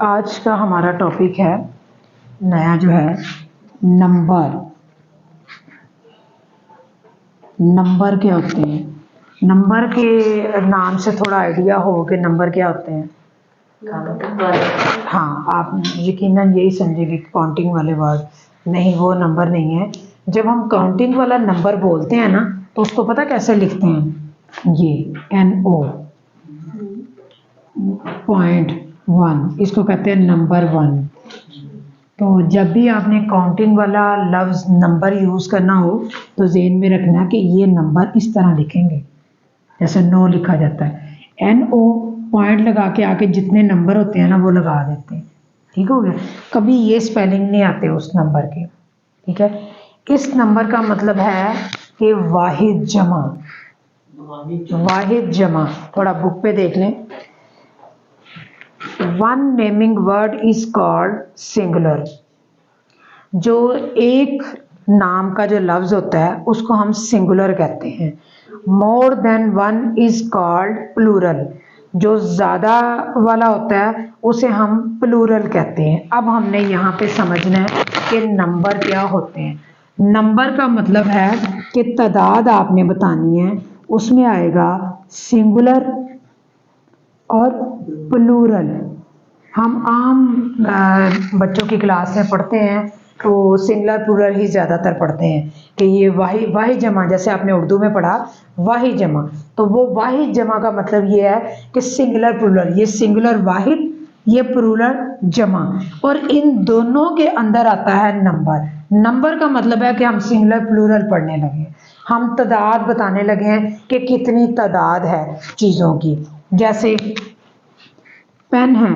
आज का हमारा टॉपिक है नया जो है नंबर। नंबर क्या होते हैं? नंबर के नाम से थोड़ा आइडिया हो कि नंबर क्या होते हैं। हाँ, आप यकीनन यही समझेंगे काउंटिंग वाले वर्ड नहीं, वो नंबर नहीं है। जब हम काउंटिंग वाला नंबर बोलते हैं ना तो उसको पता कैसे लिखते हैं? ये NO .1, इसको कहते हैं नंबर 1। तो जब भी आपने काउंटिंग वाला लफ्ज़ नंबर यूज़ करना हो तो ज़हन में रखना कि ये नंबर इस तरह लिखेंगे, जैसे 9 लिखा जाता है। NO पॉइंट लगा के आके जितने नंबर होते हैं ना वो लगा देते हैं। ठीक हो गया? कभी ये स्पेलिंग नहीं आते उस नंबर के। ठीक है, इस नंबर का मतलब है कि वाहिद जमा। वाहिद जमा थोड़ा बुक पे देख लें। One naming word is called singular. जो एक नाम का जो लफ्ज होता है उसको हम सिंगुलर कहते हैं। More than one is called plural. जो ज़्यादा वाला होता है उसे हम प्लूरल कहते हैं। अब हमने यहाँ पे समझना है कि नंबर क्या होते हैं। नंबर का मतलब है कि तादाद आपने बतानी है, उसमें आएगा सिंगुलर और प्लूरल। हम आम बच्चों की क्लास में पढ़ते हैं तो सिंगुलर प्लूरल ही ज़्यादातर पढ़ते हैं कि ये वाहिद जमा, जैसे आपने उर्दू में पढ़ा वाहिद जमा, तो वो वाहिद जमा का मतलब ये है कि सिंगुलर प्लूरल। ये सिंगुलर वाहिद, ये प्लूरल जमा, और इन दोनों के अंदर आता है नंबर। नंबर का मतलब है कि हम सिंगुलर प्लूरल पढ़ने लगे, हम तादाद बताने लगे हैं कि कितनी तादाद है चीज़ों की। जैसे पेन है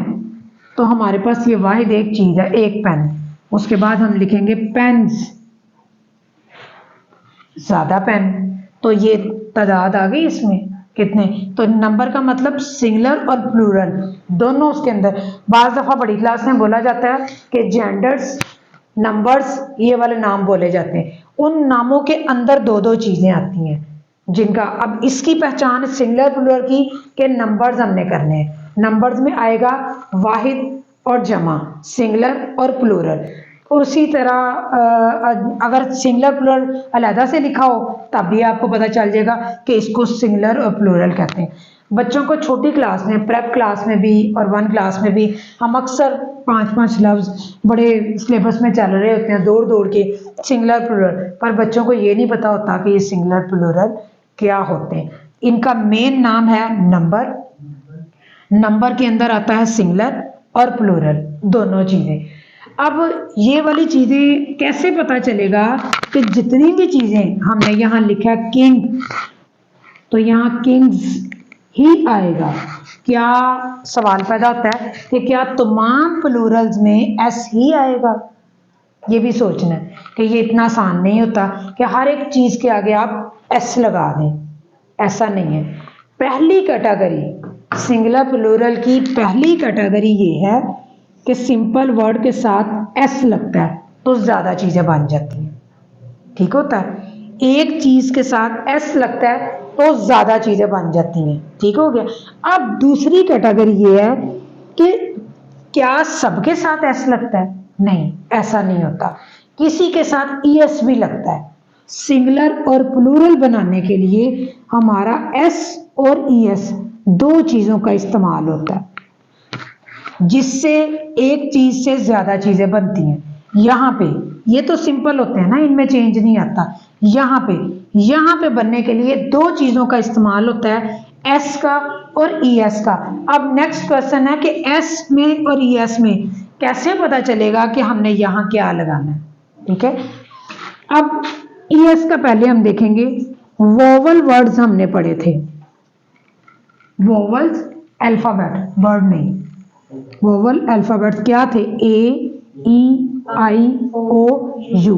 तो हमारे पास ये वाहिद एक चीज़ है, एक पेन। उसके बाद हम लिखेंगे पेन्स, ज़्यादा पेन, तो ये तादाद आ गई इसमें कितने। तो नंबर का मतलब सिंगुलर और प्लूरल दोनों उसके अंदर। बाज़ दफ़ा बड़ी क्लास में बोला जाता है कि जेंडर्स नंबर्स, ये वाले नाम बोले जाते हैं। उन नामों के अंदर दो दो चीज़ें आती हैं जिनका, अब इसकी पहचान सिंगुलर प्लूरल की के नंबर्स हमने करने हैं। नंबर्स में आएगा वाहिद और जमा, सिंगुलर और प्लूरल। उसी तरह अगर सिंगुलर प्लूरल अलहदा से लिखा हो तब भी आपको पता चल जाएगा कि इसको सिंगुलर और प्लूरल कहते हैं। बच्चों को छोटी क्लास में, प्रेप क्लास में भी और 1 क्लास में भी हम अक्सर 5-5 लफ्ज़ बड़े सिलेबस में चल रहे होते हैं दौड़ दौड़ के सिंगुलर प्लूरल, पर बच्चों को ये नहीं पता होता कि ये सिंगुलर प्लूरल क्या होते हैं। इनका मेन नाम है नंबर। नंबर के अंदर आता है सिंगुलर और प्लूरल दोनों चीज़ें। अब ये वाली चीज़ें कैसे पता चलेगा कि जितनी भी चीज़ें हमने यहाँ लिखा है किंग, तो यहाँ किंग्स ही आएगा। क्या सवाल पैदा होता है कि क्या तमाम प्लूरल्स में एस ही आएगा? ये भी सोचना है कि ये इतना आसान नहीं होता कि हर एक चीज़ के आगे आप एस लगा दें, ऐसा नहीं है। पहली कैटेगरी सिंगुलर प्लूरल की, पहली कैटेगरी ये है कि सिंपल वर्ड के साथ एस लगता है तो ज़्यादा चीज़ें बन जाती हैं। ठीक होता है, एक चीज़ के साथ एस लगता है तो ज़्यादा चीज़ें बन जाती हैं। ठीक हो गया? अब दूसरी कैटेगरी ये है कि क्या सबके साथ एस लगता है? नहीं, ऐसा नहीं होता, किसी के साथ ES भी लगता है। सिंगुलर और प्लूरल बनाने के लिए हमारा S और ES दो चीज़ों का इस्तेमाल होता है जिससे एक चीज़ से ज़्यादा चीज़ें बनती हैं। यहाँ पे ये तो सिंपल होते हैं ना, इनमें चेंज नहीं आता। यहाँ पे बनने के लिए दो चीज़ों का इस्तेमाल होता है, S का और ES का। अब नेक्स्ट क्वेश्चन है कि S में और ES में कैसे पता चलेगा कि हमने यहाँ क्या लगाना है? ठीक है, अब ES का पहले हम देखेंगे। वोवल वर्ड्स हमने पढ़े थे, वोवल्स अल्फाबेट, वर्ड नहीं। वोवल अल्फाबेट क्या थे? A, E, I, O, U।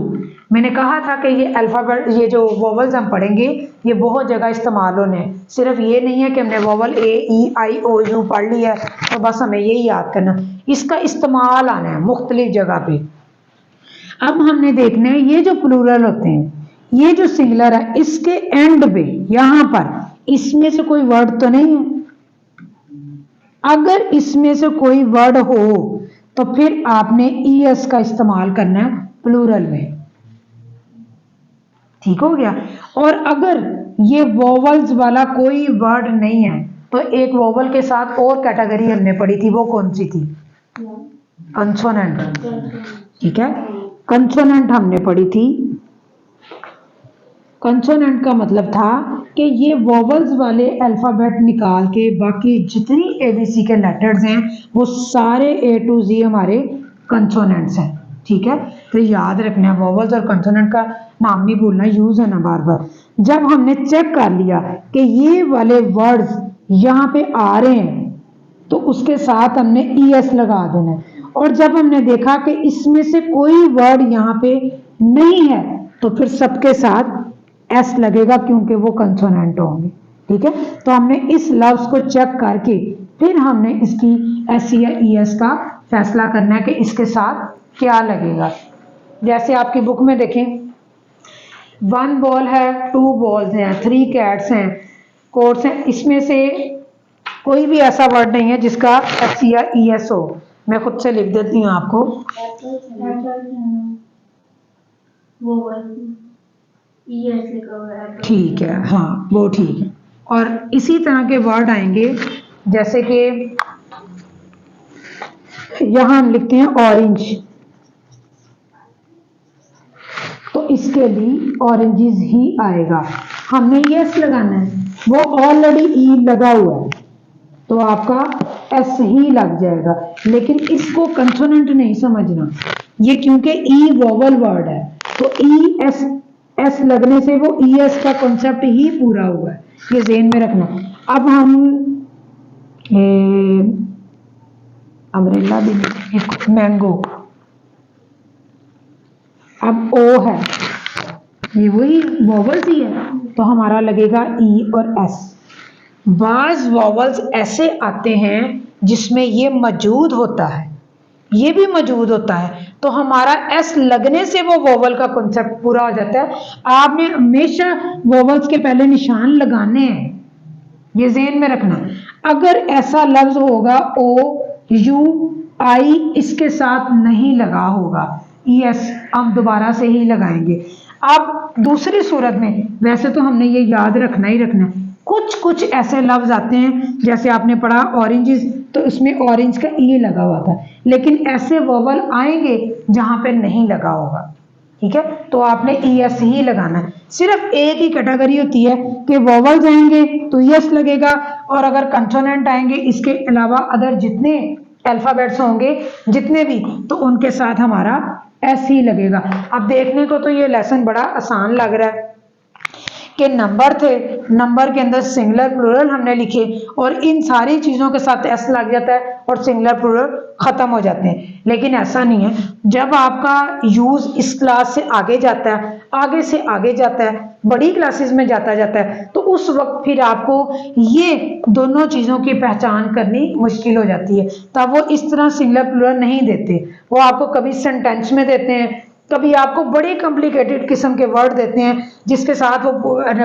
मैंने कहा था कि ये अल्फाबेट, ये जो वोवल्स हम पढ़ेंगे ये बहुत जगह इस्तेमाल होने हैं। सिर्फ ये नहीं है कि हमने vowel A, E, I, O, U पढ़ लिया है तो बस हमें यही याद करना, इसका इस्तेमाल आना है मुख्तलिफ जगह पे। अब हमने देखना है ये जो प्लूरल होते हैं, ये जो सिंगुलर है, इसके एंड पे यहाँ पर इसमें से कोई वर्ड तो नहीं है। अगर इसमें से कोई वर्ड हो तो फिर आपने ES का इस्तेमाल करना है प्लूरल में। ठीक हो गया। और अगर ये वोवल्स वाला कोई वर्ड नहीं है तो एक वोवल के साथ और कैटेगरी हमने पढ़ी थी, वो कौन सी थी? कंसोनेंट। ठीक है, कंसोनेंट हमने पढ़ी थी। कंसोनेंट का मतलब था कि ये वोवल्स वाले अल्फाबेट निकाल के बाकी जितनी ABC के लेटर्स हैं वो सारे A to Z हमारे कंसोनेंट्स हैं। ठीक है, तो याद रखना है, वोवल्स और कंसोनेंट का नाम नहीं भूलना, यूज है ना बार बार। जब हमने चेक कर लिया कि ये वाले वर्ड्स यहाँ पे आ रहे हैं तो उसके साथ हमने ES लगा देना है। और जब हमने देखा कि इसमें से कोई वर्ड यहाँ पे नहीं है तो फिर सबके साथ S लगेगा क्योंकि वो कंसोनेंट होंगे। ठीक है, तो हमने इस लफ्ज को चेक करके फिर हमने इसकी SC या ES का फैसला करना है कि इसके साथ क्या लगेगा। जैसे आपकी बुक में देखें, 1 बॉल है, 2 बॉल्स हैं, 3 कैट्स हैं, कोट्स हैं, इसमें से कोई भी ऐसा वर्ड नहीं है जिसका SC या ES हो। मैं खुद से लिख देती हूँ आपको। ठीक है, हाँ वो ठीक है। और इसी तरह के वर्ड आएंगे जैसे कि यहां हम लिखते हैं ऑरेंज, तो इसके लिए ऑरेंजेस ही आएगा। हमने यस लगाना है, वो ऑलरेडी ई लगा हुआ है तो आपका एस ही लग जाएगा। लेकिन इसको कंसोनेंट नहीं समझना, ये क्योंकि ई वोवल वर्ड है तो ई एस लगने से वो ES का कॉन्सेप्ट ही पूरा हुआ है, ये ज़हन में रखना। अब हम अम्ब्रेला भी लिखेंगे, मैंगो, अब O है, ये वही वोवल्स ही है तो हमारा लगेगा E और S। बाज वोवल्स ऐसे आते हैं जिसमें ये मौजूद होता है, ये भी मौजूद होता है तो हमारा S लगने से वो वोवल का कॉन्सेप्ट पूरा हो जाता है। आपने हमेशा वोवल्स के पहले निशान लगाने हैं, ये ज़हन में रखना। अगर ऐसा लफ्ज होगा OUI इसके साथ नहीं लगा होगा ES, हम दोबारा से ही लगाएंगे। अब दूसरी सूरत में वैसे तो हमने ये याद रखना ही रखना है, कुछ ऐसे लफ्ज आते हैं जैसे आपने पढ़ा ऑरेंजेस, तो इसमें ऑरेंज का ई लगा हुआ था, लेकिन ऐसे वोवल आएंगे जहां पे नहीं लगा होगा। ठीक है, तो आपने ES ही लगाना है। सिर्फ एक ही कैटेगरी होती है कि वोवल्स आएंगे तो ES लगेगा, और अगर कंसोनेंट आएंगे इसके अलावा अदर जितने अल्फाबेट्स होंगे जितने भी, तो उनके साथ हमारा S ही लगेगा। अब देखने को तो ये लेसन बड़ा आसान लग रहा है कि नंबर थे, नंबर के अंदर सिंगुलर प्लूरल हमने लिखे और इन सारी चीज़ों के साथ S लग जाता है और सिंगुलर प्लूरल ख़त्म हो जाते हैं। लेकिन ऐसा नहीं है, जब आपका यूज़ इस क्लास से आगे जाता है, आगे से आगे जाता है, बड़ी क्लासेस में जाता है, तो उस वक्त फिर आपको ये दोनों चीज़ों की पहचान करनी मुश्किल हो जाती है। तब वो इस तरह सिंगुलर प्लूरल नहीं देते, वो आपको कभी सेंटेंस में देते हैं, कभी आपको बड़े कॉम्प्लिकेटेड किस्म के वर्ड देते हैं जिसके साथ वो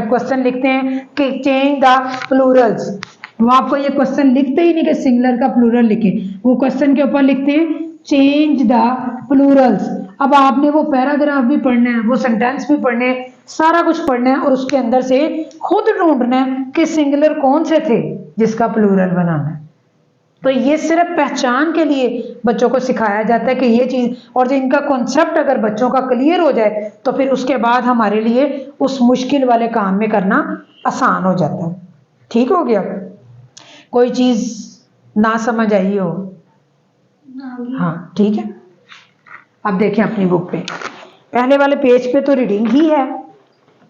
क्वेश्चन लिखते हैं कि चेंज द प्लूरल्स। वो आपको ये क्वेश्चन लिखते ही नहीं कि सिंगुलर का प्लूरल लिखे, वो क्वेश्चन के ऊपर लिखते हैं चेंज द प्लूरल्स। अब आपने वो पैराग्राफ भी पढ़ना है, वो सेंटेंस भी पढ़ने हैं, सारा कुछ पढ़ना है और उसके अंदर से खुद ढूंढना है कि सिंगुलर कौन से थे जिसका प्लूरल बनाना है। तो ये सिर्फ पहचान के लिए बच्चों को सिखाया जाता है कि ये चीज़, और जो इनका कॉन्सेप्ट अगर बच्चों का क्लियर हो जाए तो फिर उसके बाद हमारे लिए उस मुश्किल वाले काम में करना आसान हो जाता है। ठीक हो गया? कोई चीज़ ना समझ आई हो? हाँ ठीक है। अब देखें अपनी बुक पे, पहले वाले पेज पे तो रीडिंग ही है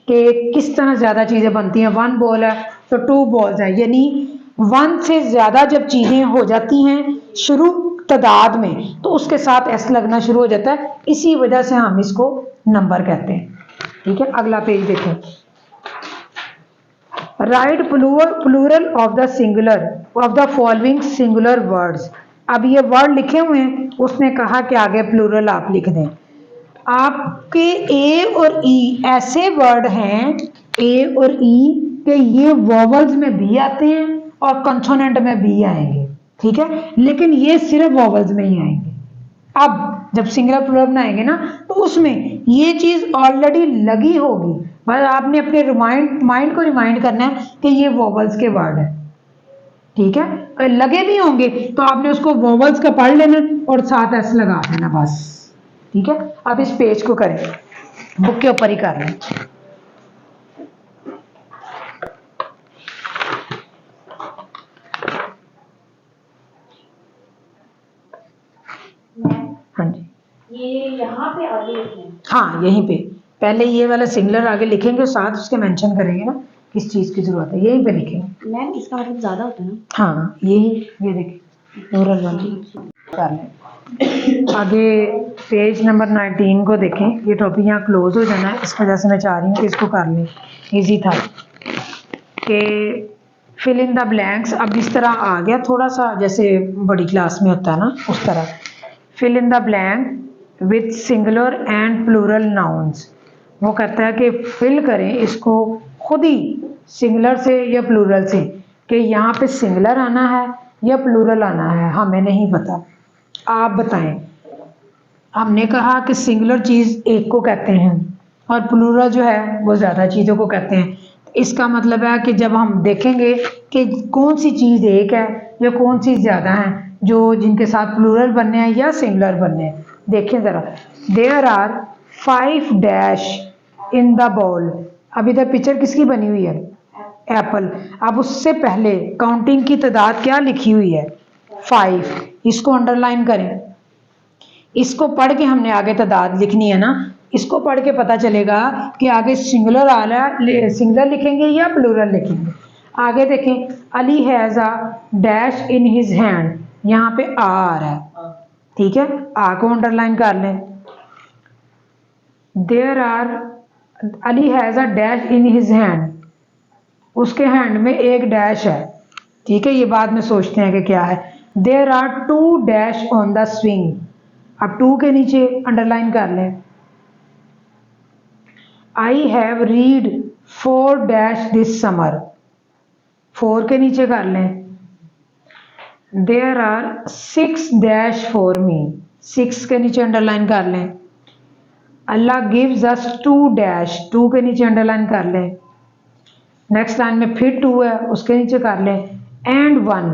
कि किस तरह ज़्यादा चीज़ें बनती हैं। 1 बॉल है तो 2 बॉल्स है, यानी 1 से ज़्यादा जब चीज़ें हो जाती हैं शुरू तादाद में तो उसके साथ S लगना शुरू हो जाता है, इसी वजह से हम इसको नंबर कहते हैं। ठीक है, अगला पेज देखें। Write plural of the singular of the following singular words. अब ये वर्ड लिखे हुए हैं, उसने कहा कि आगे प्लूरल आप लिख दें। आपके A और E ऐसे वर्ड हैं, A और E, कि ये वोवल्स में भी आते हैं और कंसोनेंट में भी आएंगे। ठीक है, लेकिन ये सिर्फ वॉवल्स में ही आएंगे। अब जब सिंगुलर प्लूरल बनाएंगे ना तो उसमें ये चीज ऑलरेडी लगी होगी, बस आपने अपने माइंड को रिमाइंड करना है कि ये वॉवल्स के वर्ड है। ठीक है, अगर लगे भी होंगे तो आपने उसको वॉवल्स का पढ़ लेना और साथ एस लगा देना बस। ठीक है, अब इस पेज को करें, बुक के ऊपर ही कर लें। हाँ जी, ये यहाँ पे आगे लिखना है। हाँ यहीं पे पहले ये वाला सिंगुलर आगे लिखेंगे और साथ उसके मेंशन करेंगे ना किस चीज की जरूरत है, यहीं पे लिखेंगे। मैम इसका मतलब ज्यादा होता है ना? हाँ यही, ये देखिए प्लूरल वाली कर लें। आगे पेज नंबर 19 को देखें, ये टॉपिक यहाँ क्लोज हो जाना है, इस वजह से मैं चाह रही हूँ कि इसको कर लें, इजी था कि फिल इन द ब्लैंक्स। अब इस तरह आ गया थोड़ा सा जैसे बड़ी क्लास में होता है ना उस तरह, fill in the blank with singular and plural nouns. वो कहता है कि फिल करें इसको खुद ही सिंगुलर से या प्लूरल से, कि यहाँ पे सिंगुलर आना है या प्लूरल आना है, हमें नहीं पता, आप बताएं। हमने कहा कि सिंगुलर चीज़ एक को कहते हैं और प्लूरल जो है वो ज़्यादा चीज़ों को कहते हैं। इसका मतलब है कि जब हम देखेंगे कि कौन सी चीज़ एक है या कौन सी ज़्यादा है, जो जिनके साथ प्लूरल बनने हैं या सिंगुलर बनने हैं, देखें ज़रा। There are 5 dash in the ball. अब इधर पिक्चर किसकी बनी हुई है? एप्पल। अब उससे पहले काउंटिंग की तादाद क्या लिखी हुई है? 5। इसको अंडरलाइन करें, इसको पढ़ के हमने आगे तादाद लिखनी है ना, इसको पढ़ के पता चलेगा कि आगे सिंगुलर आ रहा है, सिंगुलर लिखेंगे या प्लूरल लिखेंगे। आगे देखें, Ali has a dash in his hand, यहाँ पे आ रहा है, ठीक है, आ को अंडरलाइन कर लें। There are, Ali has a dash in his hand, उसके हैंड में एक डैश है, ठीक है, ये बाद में सोचते हैं कि क्या है। There are 2 dash on the swing, अब 2 के नीचे अंडरलाइन कर लें। I have read 4 dash this summer, 4 के नीचे कर लें। There are 6 dash for me, 6 के नीचे अंडरलाइन कर लें। अल्लाह गिव्स अस 2 डैश, 2 के नीचे अंडरलाइन कर लें। नेक्स्ट लाइन में फिर 2 है, उसके नीचे कर लें। एंड 1,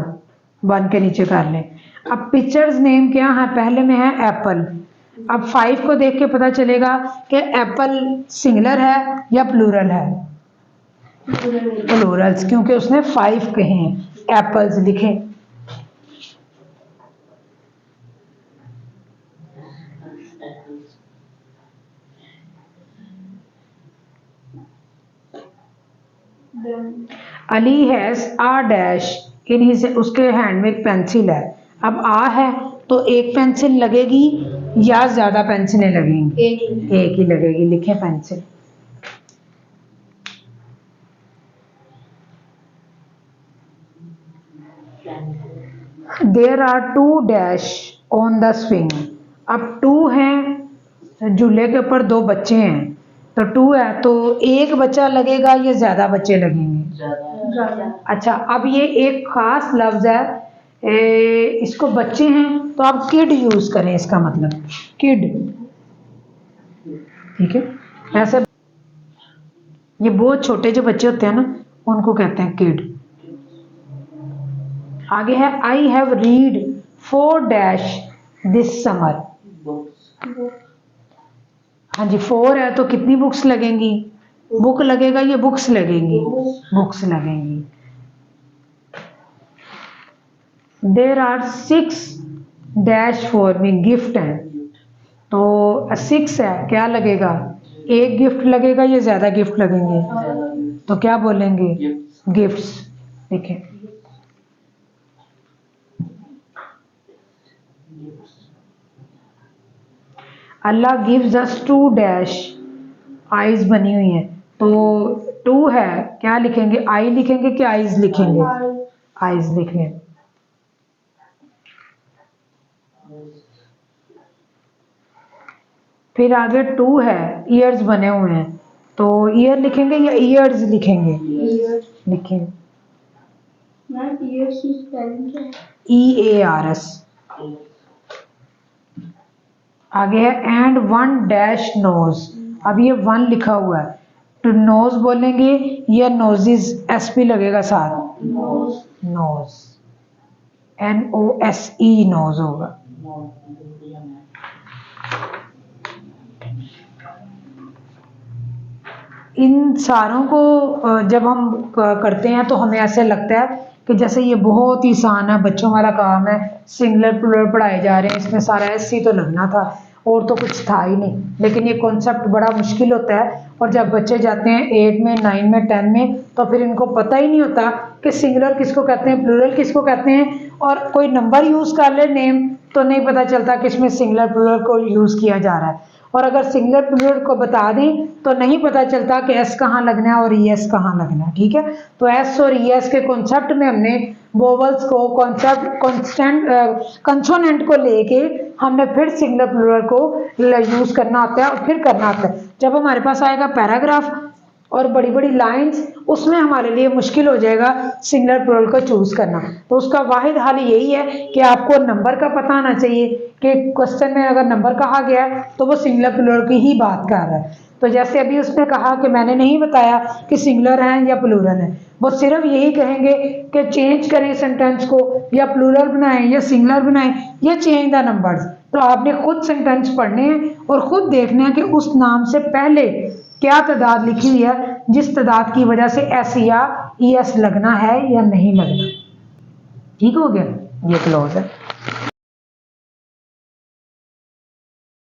1 के नीचे कर लें। अब पिक्चर्स नेम क्या है? पहले में है एप्पल। अब 5 को देख के पता चलेगा कि एप्पल सिंगुलर है या प्लूरल है? प्लूरल्स, क्योंकि उसने 5 कहे हैं, एप्पल्स लिखे। Ali has a dash in his, उसके हैंड में एक पेंसिल है। अब आ है तो एक पेंसिल लगेगी या ज्यादा पेंसिलें लगेंगी? एक ही लगेगी, लिखे pencil. There are 2 dash on the swing, अब 2 हैं, झूले के ऊपर 2 बच्चे हैं, तो 2 है तो एक बच्चा लगेगा या ज्यादा बच्चे लगेंगे? अच्छा, अब ये एक खास लफ्ज है, इसको बच्चे हैं तो आप किड यूज करें, इसका मतलब किड, ठीक है। ऐसे ये बहुत छोटे जो बच्चे होते हैं ना उनको कहते हैं किड। आगे है आई have read 4 dash this summer, हाँ जी 4 है तो कितनी बुक्स लगेंगी? बुक लगेगा या बुक्स लगेंगी? बुक्स लगेंगी। There are 6 dash for me, gift है तो 6 है, क्या लगेगा? एक गिफ्ट लगेगा या ज्यादा गिफ्ट लगेंगे? तो क्या बोलेंगे? गिफ्ट्स, देखें। अल्लाह गिव्स अस 2 डैश, आईज बनी हुई है तो 2 है, क्या लिखेंगे? आई लिखेंगे कि आईज लिखेंगे? आईज लिखेंगे। फिर आगे 2 है, ईयर्स बने हुए हैं तो ईयर लिखेंगे या ईयर्स लिखेंगे? लिखेंगे। मैम ईयर्स की स्पेलिंग क्या है? EARS। आगे है एंड 1 डैश नोज। अब ये 1 लिखा हुआ है, तो नोज बोलेंगे या नोजिस, SP लगेगा साथ, नोज, NOSE नोज होगा। इन सारों को जब हम करते हैं तो हमें ऐसे लगता है कि जैसे ये बहुत ही आसान है, बच्चों वाला काम है, सिंगुलर प्लूरल पढ़ाए जा रहे हैं, इसमें सारा SC तो लगना था और तो कुछ था ही नहीं। लेकिन ये कॉन्सेप्ट बड़ा मुश्किल होता है, और जब बच्चे जाते हैं 8 में 9 में 10 में तो फिर इनको पता ही नहीं होता कि सिंगुलर किसको कहते हैं, प्लूरल किसको कहते हैं, और कोई नंबर यूज़ कर ले नेम तो नहीं पता चलता कि इसमें सिंगुलर प्लूरल को यूज़ किया जा रहा है। और अगर सिंगुलर प्लूरल को बता दें तो नहीं पता चलता कि S कहाँ लगना है और ES कहाँ लगना है। ठीक है, तो S और ES के कॉन्सेप्ट में हमने वोवल्स को कॉन्सेप्ट कॉन्स्टेंट कंसोनेंट को लेके हमने फिर सिंगुलर प्लूरल को यूज करना होता है और फिर करना होता है। जब हमारे पास आएगा पैराग्राफ और बड़ी बड़ी लाइंस, उसमें हमारे लिए मुश्किल हो जाएगा सिंगुलर प्लूरल को चूज करना। तो उसका वाहिद हल यही है कि आपको नंबर का पता होना चाहिए कि क्वेश्चन में अगर नंबर कहा गया है तो वो सिंगुलर प्लूरल की ही बात कर रहा है। तो जैसे अभी उसने कहा कि मैंने नहीं बताया कि सिंगुलर है या प्लूरल है, वो सिर्फ यही कहेंगे कि चेंज करें सेंटेंस को, या प्लूरल बनाएं या सिंगुलर बनाएं या चेंज द नंबर्स। तो आपने खुद सेंटेंस पढ़ने हैं और खुद देखना है कि उस नाम से पहले क्या तादाद लिखी हुई है, जिस तादाद की वजह से S या ES लगना है या नहीं लगना। ठीक हो गया, ये क्लोज है।